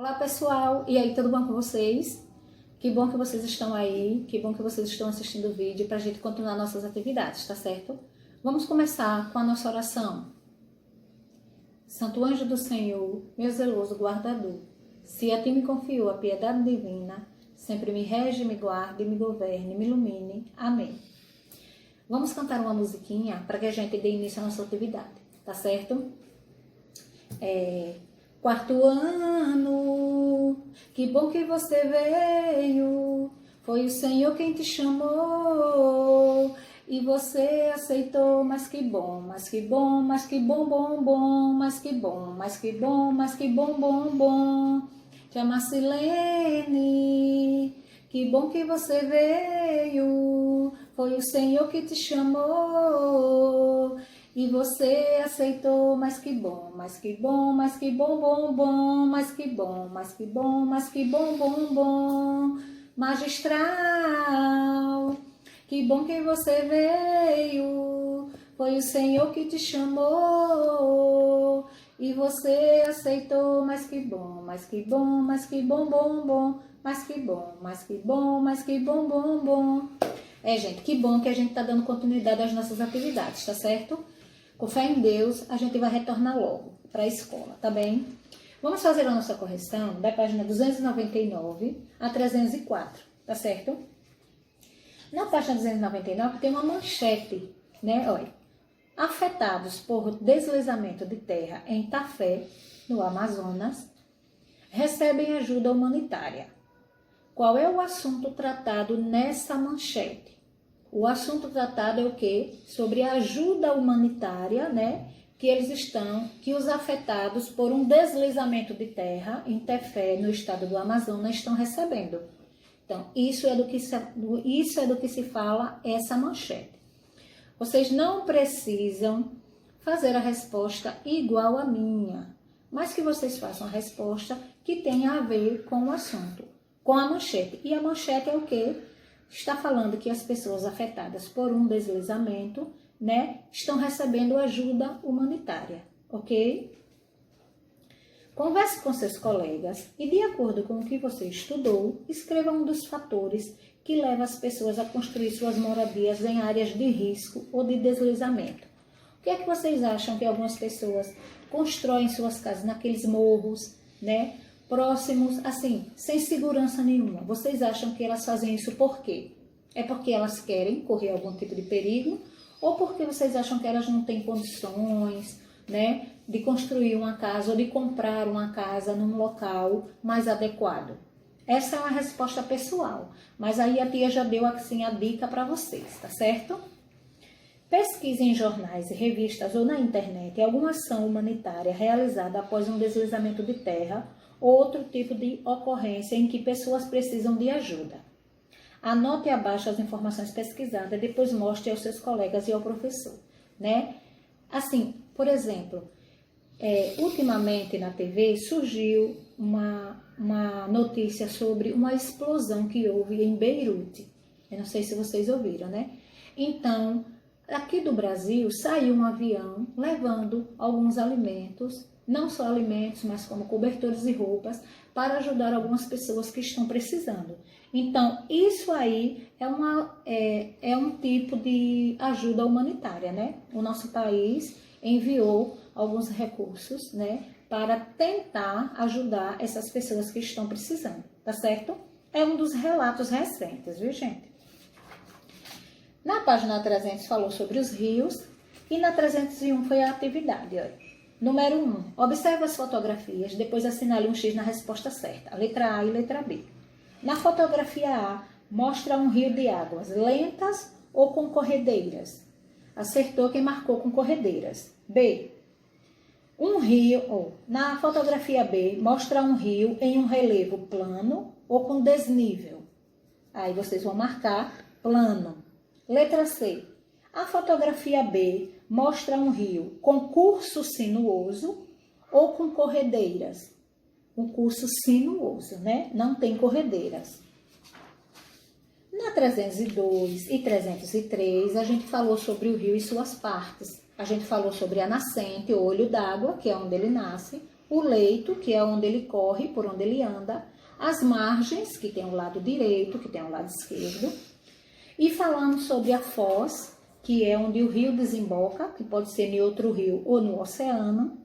Olá pessoal, e aí, tudo bom com vocês? Que bom que vocês estão aí, que bom que vocês estão assistindo o vídeo para a gente continuar nossas atividades, tá certo? Vamos começar com a nossa oração. Santo anjo do Senhor, meu zeloso guardador, se a ti me confiou a piedade divina, sempre me rege, me guarde, me governe, me ilumine. Amém. Vamos cantar uma musiquinha para que a gente dê início à nossa atividade, tá certo? Quarto ano, que bom que você veio, foi o Senhor quem te chamou e você aceitou, mas que bom, mas que bom, mas que bom, bom, bom, mas que bom, mas que bom, mas que bom, bom, bom. Chama Silene, que bom que você veio, foi o Senhor que te chamou e você aceitou, mas que bom, mas que bom, mas que bom, bom, bom, mas que bom, mas que bom, mas que bom, bom, bom. Magistral, que bom que você veio, foi o Senhor que te chamou e você aceitou, mas que bom, mas que bom, mas que bom, bom, bom, mas que bom, mas que bom, mas que bom, bom, bom. Gente, que bom que a gente tá dando continuidade às nossas atividades, tá certo? Com fé em Deus, a gente vai retornar logo para a escola, tá bem? Vamos fazer a nossa correção da página 299 a 304, tá certo? Na página 299 tem uma manchete, né? Olha, afetados por deslizamento de terra em Tafé, no Amazonas, recebem ajuda humanitária. Qual é o assunto tratado nessa manchete? O assunto tratado é o quê? Sobre a ajuda humanitária, né? Que os afetados por um deslizamento de terra em Tefé, no estado do Amazonas, estão recebendo. Então, isso é do que se fala essa manchete. Vocês não precisam fazer a resposta igual à minha, mas que vocês façam a resposta que tenha a ver com o assunto, com a manchete. E a manchete é o quê? Está falando que as pessoas afetadas por um deslizamento, né, estão recebendo ajuda humanitária, ok? Converse com seus colegas e, de acordo com o que você estudou, escreva um dos fatores que leva as pessoas a construir suas moradias em áreas de risco ou de deslizamento. O que é que vocês acham que algumas pessoas constroem suas casas naqueles morros, né, próximos, assim, sem segurança nenhuma? Vocês acham que elas fazem isso por quê? É porque elas querem correr algum tipo de perigo? Ou porque vocês acham que elas não têm condições, né, de construir uma casa ou de comprar uma casa num local mais adequado? Essa é uma resposta pessoal, mas aí a tia já deu assim a dica para vocês, tá certo? Pesquise em jornais e revistas ou na internet alguma ação humanitária realizada após um deslizamento de terra ou outro tipo de ocorrência em que pessoas precisam de ajuda. Anote abaixo as informações pesquisadas e depois mostre aos seus colegas e ao professor, né? Assim, por exemplo, ultimamente na TV surgiu uma notícia sobre uma explosão que houve em Beirute. Eu não sei se vocês ouviram, né? Então, aqui do Brasil saiu um avião levando alguns alimentos, não só alimentos, mas como cobertores e roupas, para ajudar algumas pessoas que estão precisando. Então, isso aí é um tipo de ajuda humanitária, né? O nosso país enviou alguns recursos, né, para tentar ajudar essas pessoas que estão precisando, tá certo? É um dos relatos recentes, viu, gente? Na página 300 falou sobre os rios e na 301 foi a atividade, olha. Número 1. Observe as fotografias, depois assinale um X na resposta certa, a letra A e letra B. Na fotografia A, mostra um rio de águas lentas ou com corredeiras. Acertou quem marcou com corredeiras. B. Na fotografia B, mostra um rio em um relevo plano ou com desnível. Aí vocês vão marcar plano. Letra C. A fotografia B mostra um rio com curso sinuoso ou com corredeiras. Um curso sinuoso, né? Não tem corredeiras. Na 302 e 303, a gente falou sobre o rio e suas partes. A gente falou sobre a nascente, o olho d'água, que é onde ele nasce, o leito, que é onde ele corre, por onde ele anda, as margens, que tem o lado direito, que tem o lado esquerdo, e falamos sobre a foz, que é onde o rio desemboca, que pode ser em outro rio ou no oceano,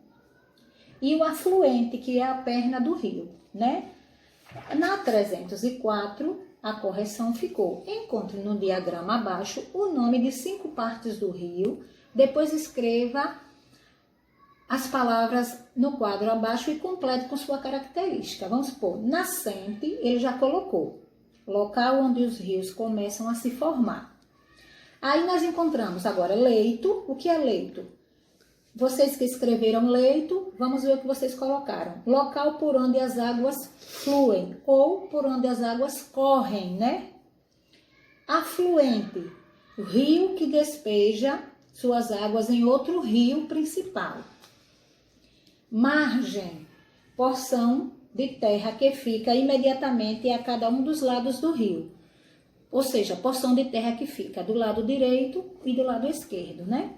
e o afluente, que é a perna do rio, né? Na 304, a correção ficou: encontre no diagrama abaixo o nome de 5 partes do rio, depois escreva as palavras no quadro abaixo e complete com sua característica. Vamos supor, nascente, ele já colocou, local onde os rios começam a se formar. Aí nós encontramos agora leito. O que é leito? Vocês que escreveram leito, vamos ver o que vocês colocaram. Local por onde as águas fluem ou por onde as águas correm, né? Afluente, o rio que despeja suas águas em outro rio principal. Margem, porção de terra que fica imediatamente a cada um dos lados do rio. Ou seja, porção de terra que fica do lado direito e do lado esquerdo, né?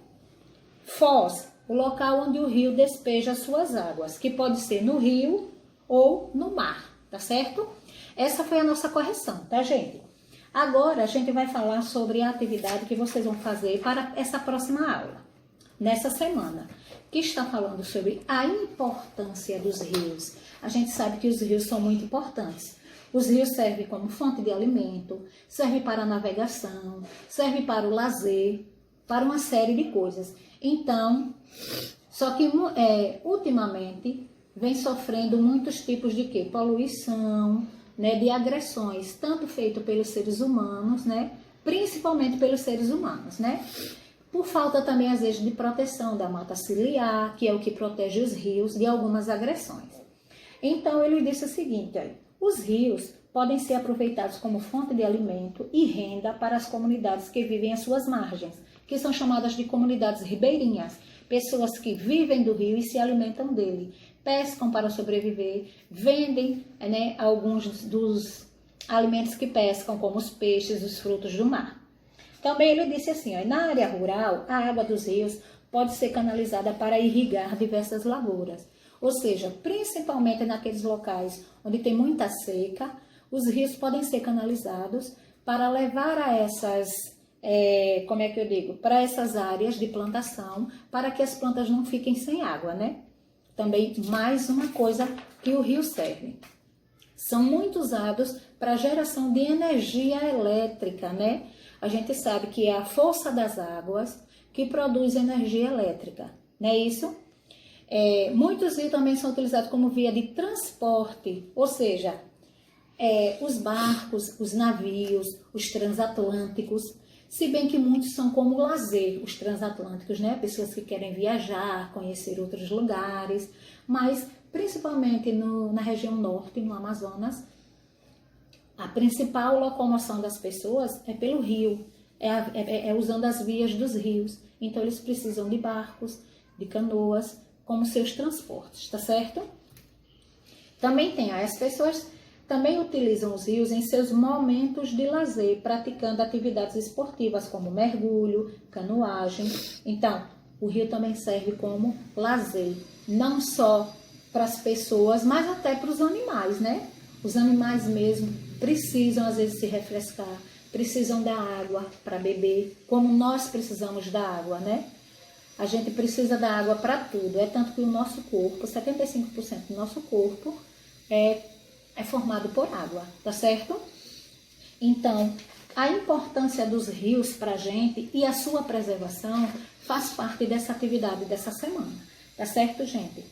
Foz, o local onde o rio despeja suas águas, que pode ser no rio ou no mar, tá certo? Essa foi a nossa correção, tá, gente? Agora a gente vai falar sobre a atividade que vocês vão fazer para essa próxima aula, nessa semana, que está falando sobre a importância dos rios. A gente sabe que os rios são muito importantes. Os rios servem como fonte de alimento, servem para a navegação, servem para o lazer, para uma série de coisas. Então, só que ultimamente vem sofrendo muitos tipos de quê? Poluição, né, de agressões, tanto feito pelos seres humanos, né, principalmente pelos seres humanos, né, por falta também às vezes de proteção da mata ciliar, que é o que protege os rios de algumas agressões. Então ele disse o seguinte, aí, os rios podem ser aproveitados como fonte de alimento e renda para as comunidades que vivem às suas margens, que são chamadas de comunidades ribeirinhas, pessoas que vivem do rio e se alimentam dele, pescam para sobreviver, vendem, né, alguns dos alimentos que pescam, como os peixes, os frutos do mar. Também ele disse assim, ó, na área rural, a água dos rios pode ser canalizada para irrigar diversas lavouras. Ou seja, principalmente naqueles locais onde tem muita seca, os rios podem ser canalizados para levar a essas, para essas áreas de plantação, para que as plantas não fiquem sem água, né? Também mais uma coisa que o rio serve. São muito usados para geração de energia elétrica, né? A gente sabe que é a força das águas que produz energia elétrica, não é isso? Muitos rios também são utilizados como via de transporte, ou seja, os barcos, os navios, os transatlânticos, se bem que muitos são como lazer, os transatlânticos, né? Pessoas que querem viajar, conhecer outros lugares, mas principalmente na região norte, no Amazonas, a principal locomoção das pessoas é pelo rio, usando as vias dos rios. Então eles precisam de barcos, de canoas, como seus transportes, tá certo? Também tem, as pessoas também utilizam os rios em seus momentos de lazer, praticando atividades esportivas como mergulho, canoagem. Então, o rio também serve como lazer, não só para as pessoas, mas até para os animais, né? Os animais mesmo precisam às vezes se refrescar, precisam da água para beber, como nós precisamos da água, né? A gente precisa da água para tudo, tanto que o nosso corpo, 75% do nosso corpo é formado por água, tá certo? Então, a importância dos rios para a gente e a sua preservação faz parte dessa atividade dessa semana, tá certo, gente?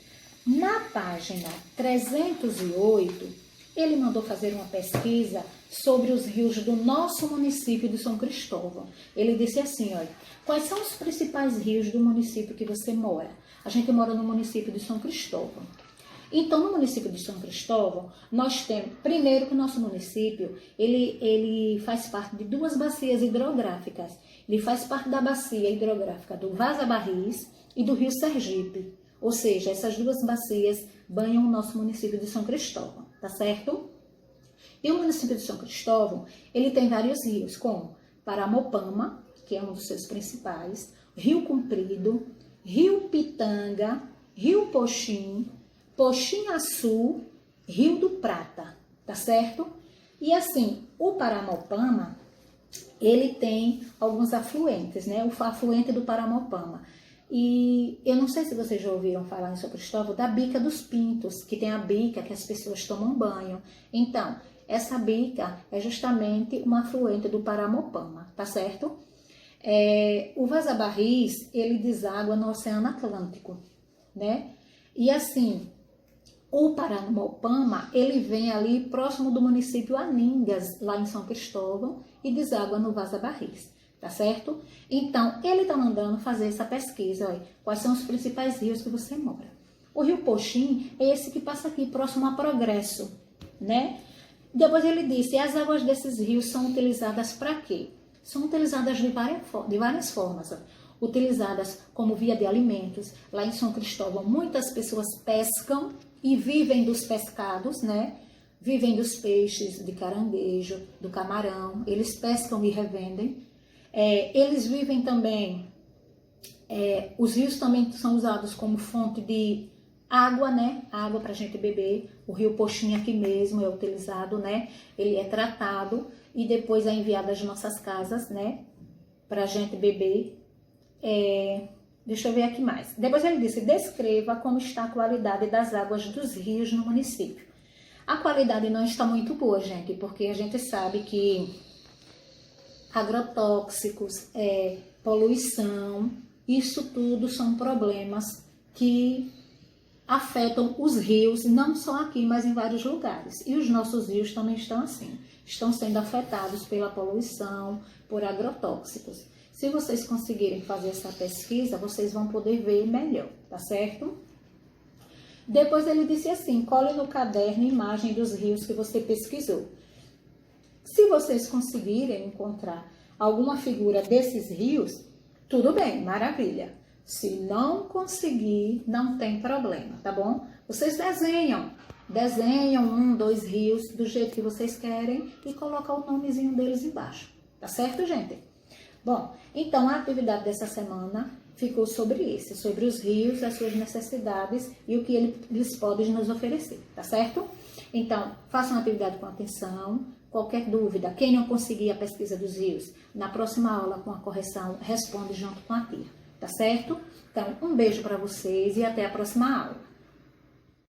Na página 308, ele mandou fazer uma pesquisa sobre os rios do nosso município de São Cristóvão. Ele disse assim, olha, quais são os principais rios do município que você mora? A gente mora no município de São Cristóvão. Então, no município de São Cristóvão, nós temos, primeiro que o nosso município, ele faz parte de 2 bacias hidrográficas. Ele faz parte da bacia hidrográfica do Vaza Barris e do Rio Sergipe. Ou seja, essas 2 bacias banham o nosso município de São Cristóvão, tá certo? E o município de São Cristóvão, ele tem vários rios, como Paramopama, que é um dos seus principais, Rio Comprido, Rio Pitanga, Rio Poxim, Poxinhaçu, Rio do Prata, tá certo? E assim, o Paramopama, ele tem alguns afluentes, né? O afluente do Paramopama. E eu não sei se vocês já ouviram falar em São Cristóvão da Bica dos Pintos, que tem a bica que as pessoas tomam banho. Então, essa bica é justamente uma afluente do Paramopama, tá certo? O Vaza Barris, ele deságua no Oceano Atlântico, né? E assim, o Paramopama, ele vem ali próximo do município Aningas, lá em São Cristóvão, e deságua no Vaza Barris, tá certo? Então, ele tá mandando fazer essa pesquisa, olha, quais são os principais rios que você mora. O Rio Poxim é esse que passa aqui, próximo a Progresso, né? Depois ele disse, as águas desses rios são utilizadas para quê? São utilizadas de várias formas, ó. Utilizadas como via de alimentos. Lá em São Cristóvão, muitas pessoas pescam e vivem dos pescados, né? Vivem dos peixes, de caranguejo, do camarão. Eles pescam e revendem. Eles vivem também, os rios também são usados como fonte de água, né? Água para a gente beber. O rio Poxim aqui mesmo é utilizado, né? Ele é tratado e depois é enviado às nossas casas, né? Para a gente beber. Deixa eu ver aqui mais. Depois ele disse, descreva como está a qualidade das águas dos rios no município. A qualidade não está muito boa, gente, porque a gente sabe que agrotóxicos, poluição, isso tudo são problemas que afetam os rios, não só aqui, mas em vários lugares. E os nossos rios também estão assim, estão sendo afetados pela poluição, por agrotóxicos. Se vocês conseguirem fazer essa pesquisa, vocês vão poder ver melhor, tá certo? Depois ele disse assim, cole no caderno a imagem dos rios que você pesquisou. Se vocês conseguirem encontrar alguma figura desses rios, tudo bem, maravilha. Se não conseguir, não tem problema, tá bom? Vocês desenham 1, 2 rios do jeito que vocês querem e colocam o nomezinho deles embaixo, tá certo, gente? Bom, então a atividade dessa semana ficou sobre isso, sobre os rios, as suas necessidades e o que eles podem nos oferecer, tá certo? Então, façam a atividade com atenção. Qualquer dúvida, quem não conseguir a pesquisa dos rios, na próxima aula com a correção, responde junto com a tia, tá certo? Então, um beijo para vocês e até a próxima aula.